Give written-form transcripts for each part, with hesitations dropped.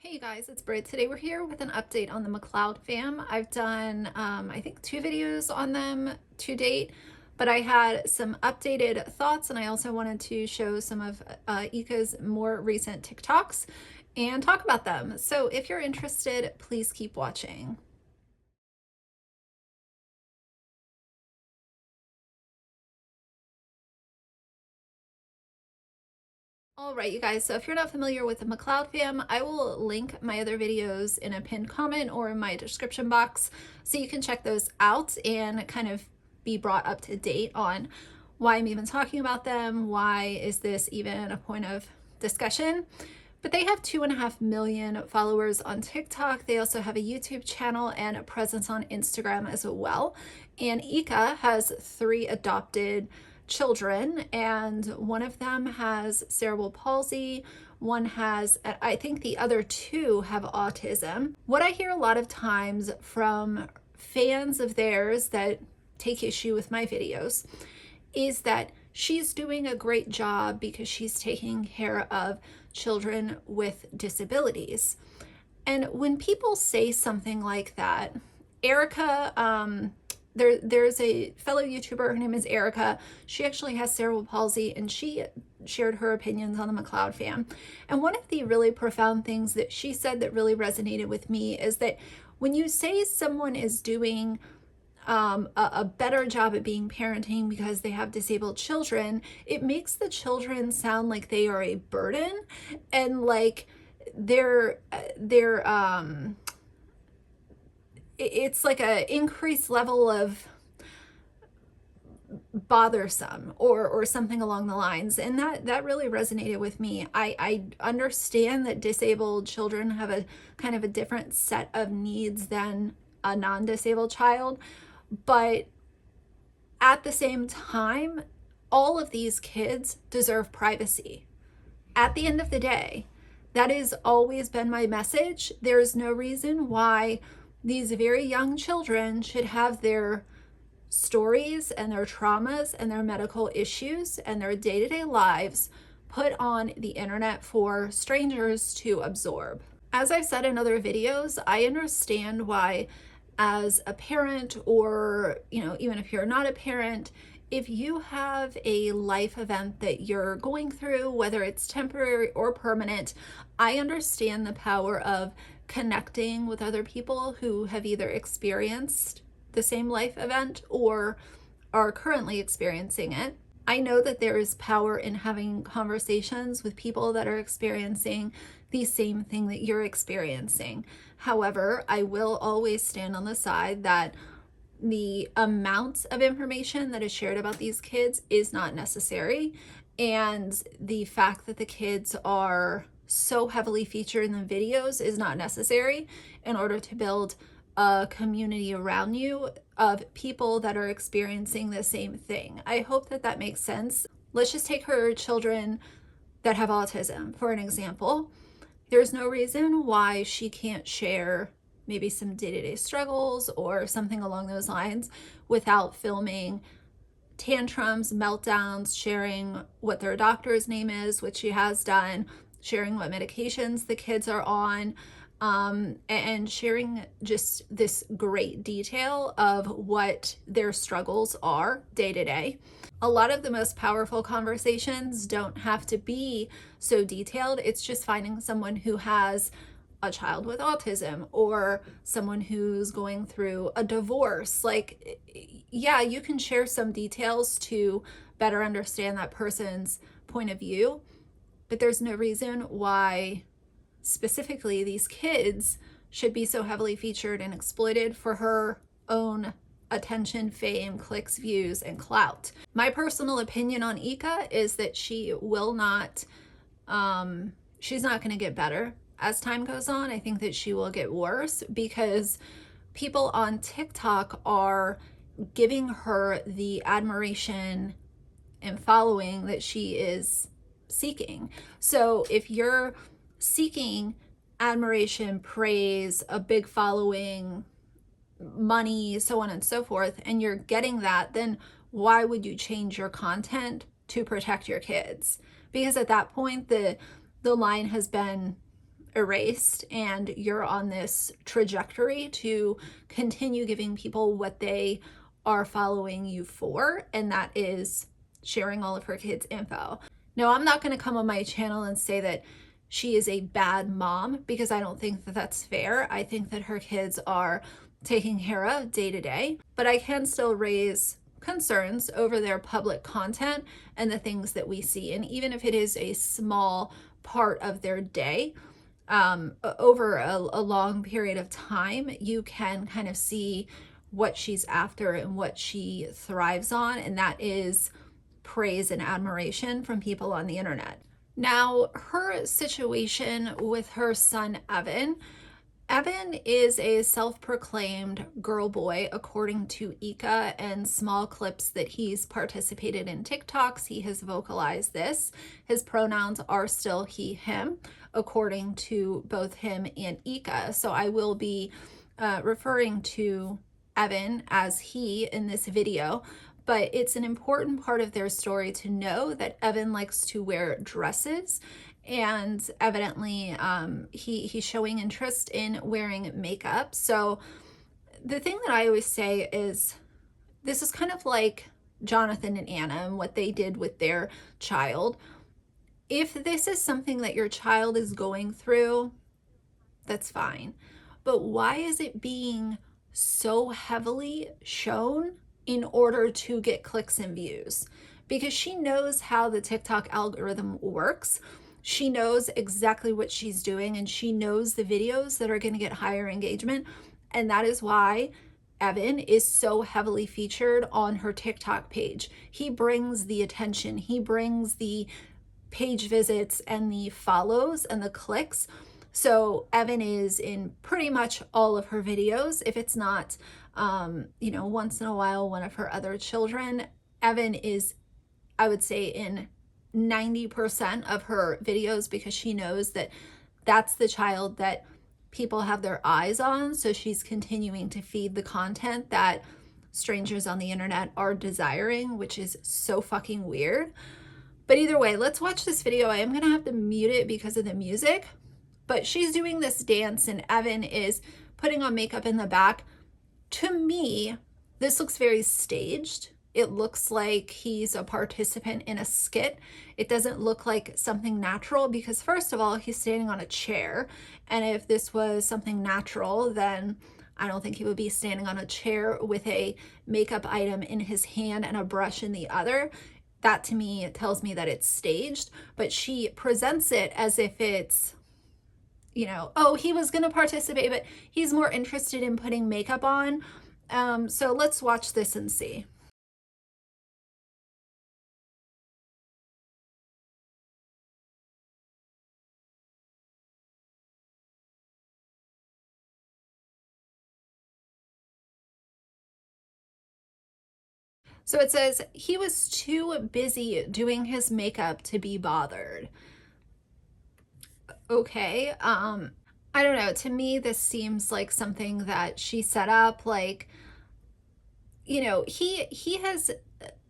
Hey guys, it's Britt. Today we're here with an update on the McLeod Fam. I've done, I think 2 videos on them to date, but I had some updated thoughts and I also wanted to show some of Ika's more recent TikToks and talk about them. So if you're interested, please keep watching. All right, you guys, so if you're not familiar with the McLeod Fam, I will link my other videos in a pinned comment or in my description box so you can check those out and kind of be brought up to date on why I'm even talking about them, why is this even a point of discussion. But they have 2.5 million followers on TikTok. They also have a YouTube channel and a presence on Instagram as well. And Ika has 3 adopted children, and one of them has cerebral palsy. One has, I think the other 2 have autism. What I hear a lot of times from fans of theirs that take issue with my videos is that she's doing a great job because she's taking care of children with disabilities. And when people say something like that, Erica, there's a fellow YouTuber, her name is Erica. She actually has cerebral palsy and she shared her opinions on the McLeod Fam. And one of the really profound things that she said that really resonated with me is that when you say someone is doing a better job at being parenting because they have disabled children, it makes the children sound like they are a burden and like it's like a increased level of bothersome or something along the lines. And that really resonated with me. I understand that disabled children have a kind of a different set of needs than a non-disabled child, but at the same time, all of these kids deserve privacy. At the end of the day, that has always been my message. There is no reason why these very young children should have their stories and their traumas and their medical issues and their day-to-day lives put on the internet for strangers to absorb. As I've said in other videos, I understand why as a parent, or even if you're not a parent, if you have a life event that you're going through, whether it's temporary or permanent, I understand the power of connecting with other people who have either experienced the same life event or are currently experiencing it. I know that there is power in having conversations with people that are experiencing the same thing that you're experiencing. However, I will always stand on the side that the amount of information that is shared about these kids is not necessary. And the fact that the kids are so heavily featured in the videos is not necessary in order to build a community around you of people that are experiencing the same thing. I hope that that makes sense. Let's just take her children that have autism, for an example. There's no reason why she can't share maybe some day-to-day struggles or something along those lines without filming tantrums, meltdowns, sharing what their doctor's name is, which she has done, sharing what medications the kids are on, and sharing just this great detail of what their struggles are day to day. A lot of the most powerful conversations don't have to be so detailed. It's just finding someone who has a child with autism or someone who's going through a divorce. Like, yeah, you can share some details to better understand that person's point of view, but there's no reason why specifically these kids should be so heavily featured and exploited for her own attention, fame, clicks, views, and clout. My personal opinion on Ika is that she will not, she's not going to get better as time goes on. I think that she will get worse because people on TikTok are giving her the admiration and following that she is seeking. So if you're seeking admiration, praise, a big following, money, so on and so forth, and you're getting that, then why would you change your content to protect your kids? Because at that point, the line has been erased, and you're on this trajectory to continue giving people what they are following you for, and that is sharing all of her kids' info. Now, I'm not going to come on my channel and say that she is a bad mom, because I don't think that that's fair. I think that her kids are taken care of day to day, but I can still raise concerns over their public content and the things that we see. And even if it is a small part of their day, over a long period of time, you can kind of see what she's after and what she thrives on, and that is praise and admiration from people on the internet. Now, her situation with her son, Evan is a self-proclaimed girl boy, according to Ika, and small clips that he's participated in TikToks. He has vocalized this. His pronouns are still he, him, according to both him and Ika. So I will be referring to Evan as he in this video, but it's an important part of their story to know that Evan likes to wear dresses, and evidently he's showing interest in wearing makeup. So the thing that I always say is, this is kind of like Jonathan and Anna and what they did with their child. If this is something that your child is going through, that's fine. But why is it being so heavily shown in order to get clicks and views? Because she knows how the TikTok algorithm works. She knows exactly what she's doing, and she knows the videos that are going to get higher engagement. And that is why Evan is so heavily featured on her TikTok page. He brings the attention, he brings the page visits and the follows and the clicks. So Evan is in pretty much all of her videos. If it's not, once in a while, one of her other children, Evan is, I would say, in 90% of her videos, because she knows that that's the child that people have their eyes on. So she's continuing to feed the content that strangers on the internet are desiring, which is so fucking weird. But either way, let's watch this video. I am going to have to mute it because of the music, but she's doing this dance and Evan is putting on makeup in the back. To me, this looks very staged. It looks like he's a participant in a skit. It doesn't look like something natural, because first of all, he's standing on a chair. And if this was something natural, then I don't think he would be standing on a chair with a makeup item in his hand and a brush in the other. That to me tells me that it's staged, but she presents it as if it's, oh, he was going to participate, but he's more interested in putting makeup on. So let's watch this and see. So it says he was too busy doing his makeup to be bothered. Okay, I don't know. To me, this seems like something that she set up. Like, he has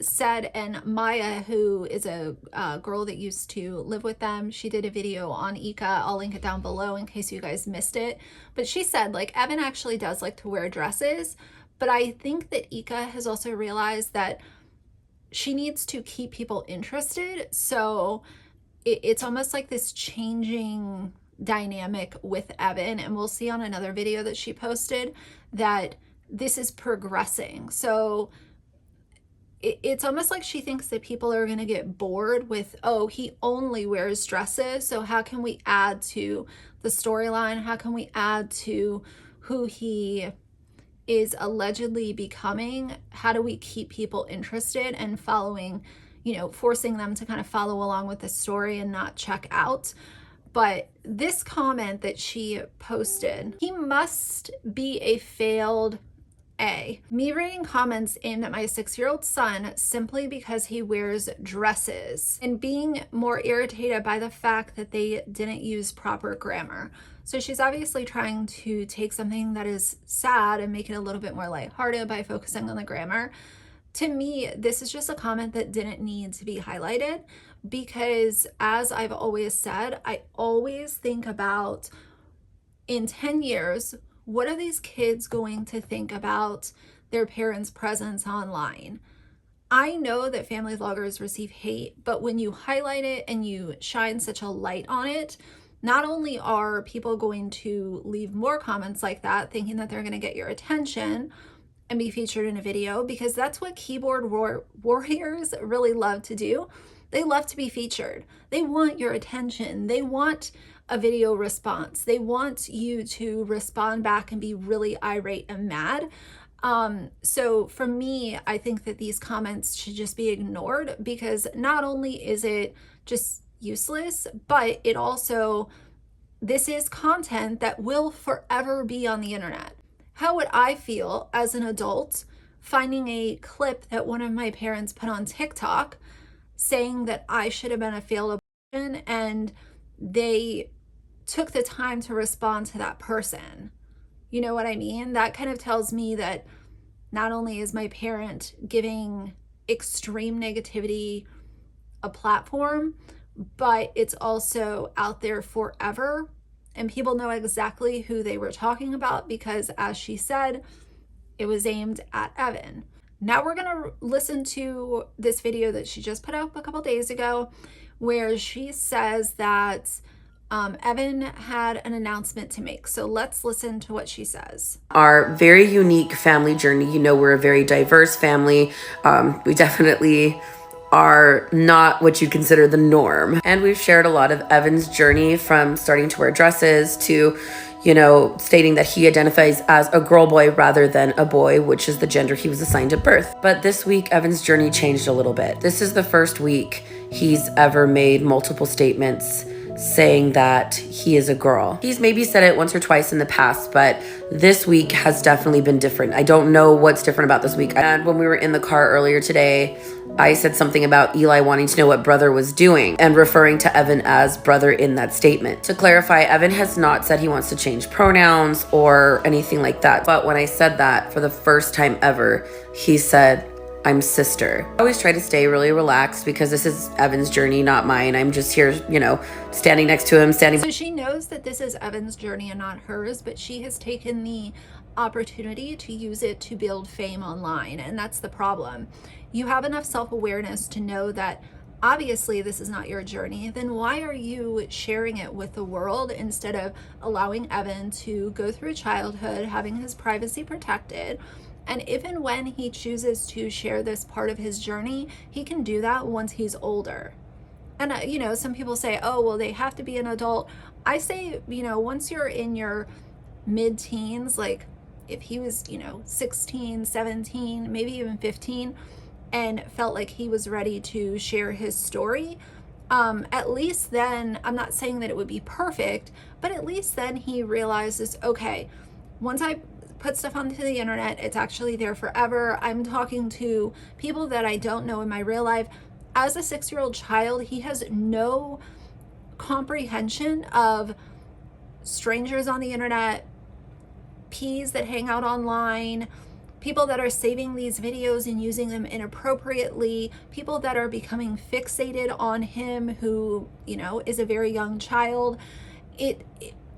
said, and Maya, who is a girl that used to live with them, she did a video on Ika. I'll link it down below in case you guys missed it. But she said, like, Evan actually does like to wear dresses. But I think that Ika has also realized that she needs to keep people interested. So it's almost like this changing dynamic with Evan. And we'll see on another video that she posted that this is progressing. So it's almost like she thinks that people are going to get bored with, oh, he only wears dresses. So how can we add to the storyline? How can we add to who he is allegedly becoming? How do we keep people interested and following, forcing them to kind of follow along with the story and not check out? But this comment that she posted, he must be a failed A. Me reading comments aimed at my 6-year-old son simply because he wears dresses, and being more irritated by the fact that they didn't use proper grammar. So she's obviously trying to take something that is sad and make it a little bit more lighthearted by focusing on the grammar. To me, this is just a comment that didn't need to be highlighted, because as I've always said, I always think about in 10 years, what are these kids going to think about their parents' presence online? I know that family vloggers receive hate, but when you highlight it and you shine such a light on it, not only are people going to leave more comments like that, thinking that they're going to get your attention and be featured in a video, because that's what keyboard warriors really love to do. They love to be featured. They want your attention. They want a video response. They want you to respond back and be really irate and mad. So for me, I think that these comments should just be ignored, because not only is it just useless, but it also, this is content that will forever be on the internet. How would I feel as an adult finding a clip that one of my parents put on TikTok saying that I should have been a failed abortion, and they took the time to respond to that person? You know what I mean? That kind of tells me that not only is my parent giving extreme negativity a platform, but it's also out there forever. And people know exactly who they were talking about, because as she said, it was aimed at Evan. Now we're gonna listen to this video that she just put up a couple days ago, where she says that Evan had an announcement to make. So let's listen to what she says. Our very unique family journey. You know, we're a very diverse family. We definitely are not what you'd consider the norm. And we've shared a lot of Evan's journey, from starting to wear dresses to, you know, stating that he identifies as a girl boy rather than a boy, which is the gender he was assigned at birth. But this week, Evan's journey changed a little bit. This is the first week he's ever made multiple statements saying that he is a girl. He's maybe said it once or twice in the past, but this week has definitely been different. I don't know what's different about this week. And when we were in the car earlier today, I said something about Eli wanting to know what brother was doing and referring to Evan as brother in that statement. To clarify, Evan has not said he wants to change pronouns or anything like that. But when I said that for the first time ever, he said, I'm sister. I always try to stay really relaxed, because this is Evan's journey, not mine. I'm just here, you know, standing next to him, So she knows that this is Evan's journey and not hers, but she has taken the opportunity to use it to build fame online. And that's the problem. You have enough self-awareness to know that obviously this is not your journey. Then why are you sharing it with the world instead of allowing Evan to go through childhood, having his privacy protected? And if and when he chooses to share this part of his journey, he can do that once he's older. And, you know, some people say, oh, well, they have to be an adult. I say, you know, once you're in your mid-teens, like if he was, you know, 16, 17, maybe even 15, and felt like he was ready to share his story, at least then, I'm not saying that it would be perfect, but at least then he realizes, okay, once I put stuff onto the internet, it's actually there forever. I'm talking to people that I don't know in my real life. As a 6-year-old child, he has no comprehension of strangers on the internet, peas that hang out online, people that are saving these videos and using them inappropriately, people that are becoming fixated on him who, you know, is a very young child.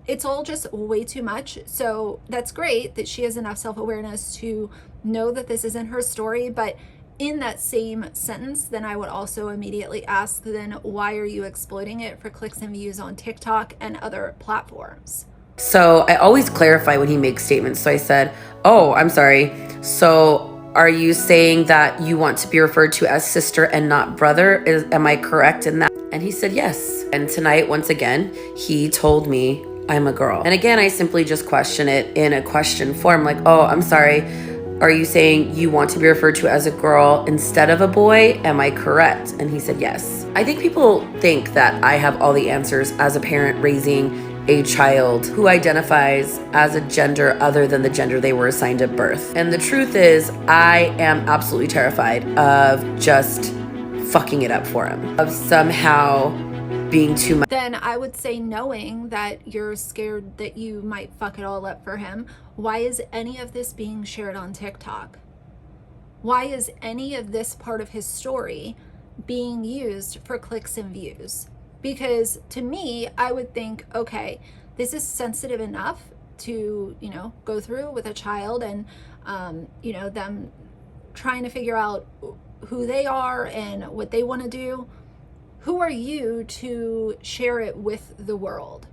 It's all just way too much. So that's great that she has enough self-awareness to know that this isn't her story, but in that same sentence, then I would also immediately ask, then why are you exploiting it for clicks and views on TikTok and other platforms? So I always clarify when he makes statements. So I said, oh, I'm sorry. So are you saying that you want to be referred to as sister and not brother? Am I correct in that? And he said yes. And tonight, once again, he told me I'm a girl. And again, I simply just question it in a question form, like, oh, I'm sorry. Are you saying you want to be referred to as a girl instead of a boy? Am I correct? And he said yes. I think people think that I have all the answers as a parent raising a child who identifies as a gender other than the gender they were assigned at birth. And the truth is, I am absolutely terrified of just fucking it up for him, of somehow being too much. Then I would say, knowing that you're scared that you might fuck it all up for him, why is any of this being shared on TikTok? Why is any of this part of his story being used for clicks and views. Because to me, I would think, okay, this is sensitive enough to, go through with a child and, them trying to figure out who they are and what they want to do. Who are you to share it with the world?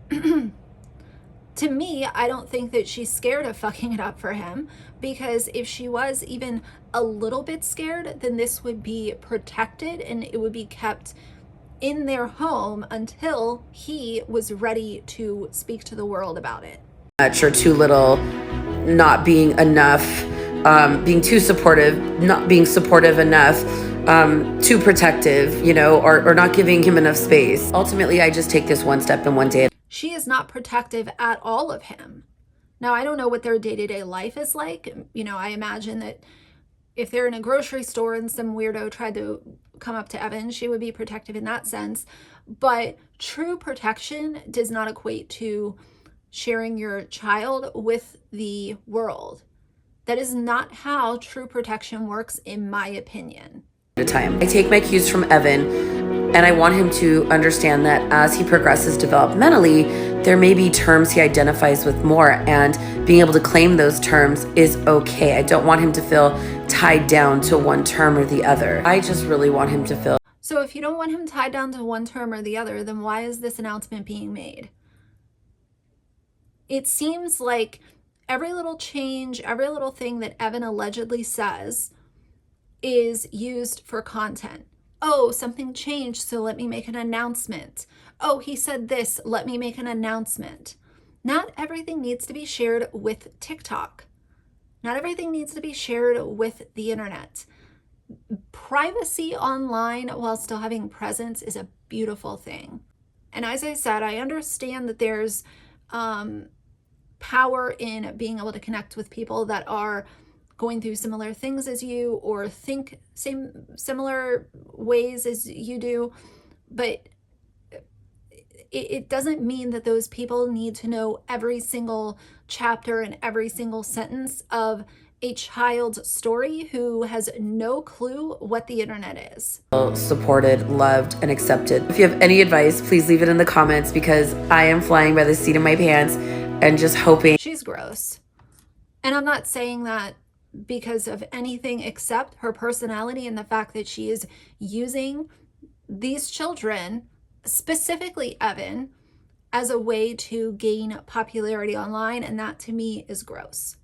To me, I don't think that she's scared of fucking it up for him, because if she was even a little bit scared, then this would be protected and it would be kept in their home until he was ready to speak to the world about it. Much or too little, not being enough, being too supportive, not being supportive enough, too protective, or not giving him enough space. Ultimately, I just take this one step and one day. She is not protective at all of him. Now, I don't know what their day-to-day life is like. I imagine that if they're in a grocery store and some weirdo tried to come up to Evan, she would be protective in that sense. But true protection does not equate to sharing your child with the world. That is not how true protection works, in my opinion. At a time. I take my cues from Evan, and I want him to understand that as he progresses developmentally, there may be terms he identifies with more, and being able to claim those terms is okay. I don't want him to feel tied down to one term or the other. I just really want him to feel. So if you don't want him tied down to one term or the other, then why is this announcement being made? It seems like every little change, every little thing that Evan allegedly says is used for content. Oh, something changed, so let me make an announcement. Oh, he said this, let me make an announcement. Not everything needs to be shared with TikTok. Not everything needs to be shared with the internet. Privacy online while still having presence is a beautiful thing. And as I said, I understand that there's power in being able to connect with people that are going through similar things as you or think similar ways as you do, but it doesn't mean that those people need to know every single chapter and every single sentence of a child's story who has no clue what the internet is. Supported, loved, and accepted. If you have any advice, please leave it in the comments, because I am flying by the seat of my pants and just hoping. She's gross. And I'm not saying that because of anything except her personality and the fact that she is using these children, specifically Evan, as a way to gain popularity online, and that to me is gross.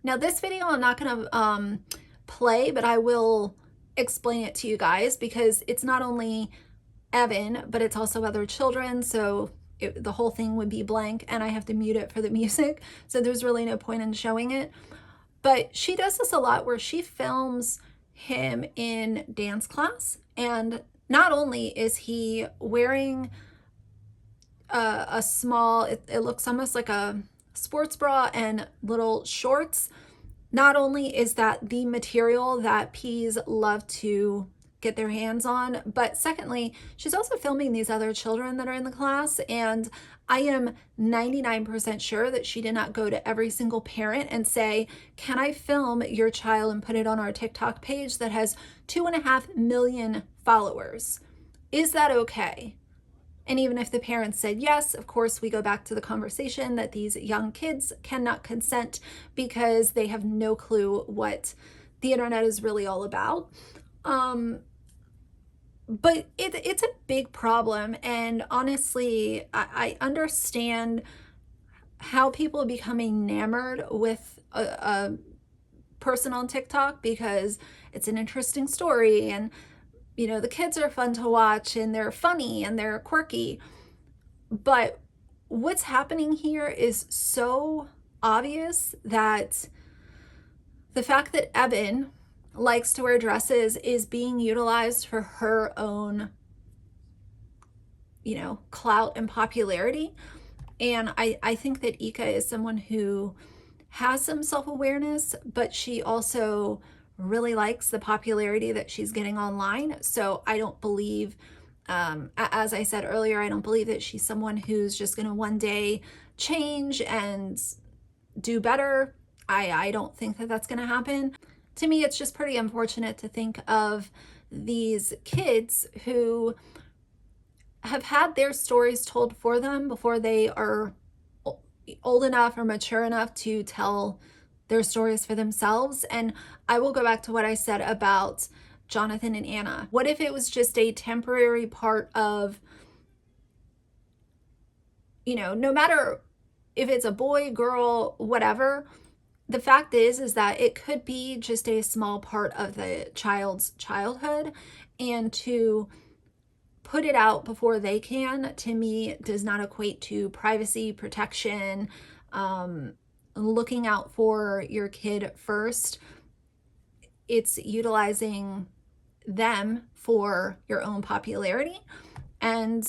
Now this video I'm not going to play, but I will explain it to you guys, because it's not only Evan, but it's also other children, so the whole thing would be blank, and I have to mute it for the music, so there's really no point in showing it. But she does this a lot where she films him in dance class, and not only is he wearing a small, it looks almost like a sports bra and little shorts. Not only is that the material that peas love to get their hands on, but secondly, she's also filming these other children that are in the class, and I am 99% sure that she did not go to every single parent and say, can I film your child and put it on our TikTok page that has 2.5 million followers? Is that okay? And even if the parents said yes, of course, we go back to the conversation that these young kids cannot consent because they have no clue what the internet is really all about. But it's a big problem. And honestly, I understand how people become enamored with a person on TikTok because it's an interesting story, and the kids are fun to watch and they're funny and they're quirky. But what's happening here is so obvious that the fact that Evan likes to wear dresses is being utilized for her own, clout and popularity. And I think that Ika is someone who has some self-awareness, but she also really likes the popularity that she's getting online. So I don't believe, as I said earlier, I don't believe that she's someone who's just going to one day change and do better. I don't think that that's going to happen. To me, it's just pretty unfortunate to think of these kids who have had their stories told for them before they are old enough or mature enough to tell their stories for themselves. And I will go back to what I said about Jonathan and Anna. What if it was just a temporary part of, no matter if it's a boy, girl, whatever, the fact is that it could be just a small part of the child's childhood, and to put it out before they can, to me, does not equate to privacy, protection, looking out for your kid first. It's utilizing them for your own popularity. And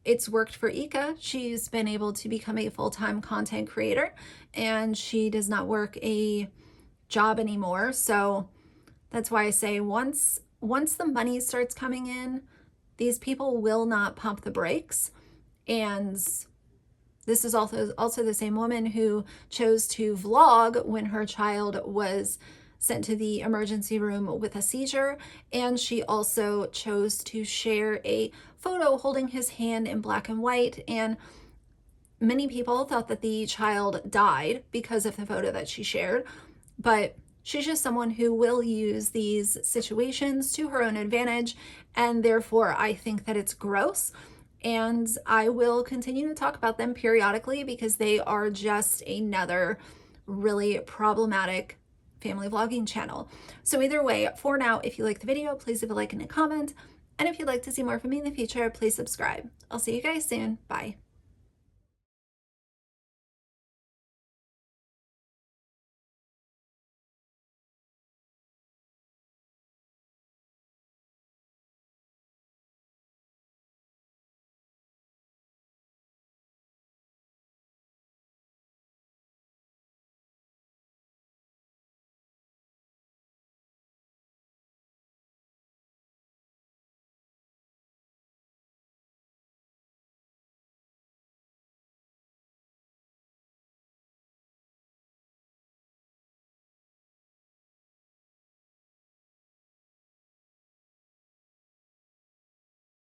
it's worked for Ika. She's been able to become a full-time content creator, and she does not work a job anymore. So that's why I say once the money starts coming in, these people will not pump the brakes. And this is also the same woman who chose to vlog when her child was sent to the emergency room with a seizure, and she also chose to share a photo holding his hand in black and white. And many people thought that the child died because of the photo that she shared, but she's just someone who will use these situations to her own advantage, and therefore I think that it's gross. And I will continue to talk about them periodically because they are just another really problematic family vlogging channel. So either way, for now, if you like the video, please leave a like and a comment. And if you'd like to see more from me in the future, please subscribe. I'll see you guys soon. Bye.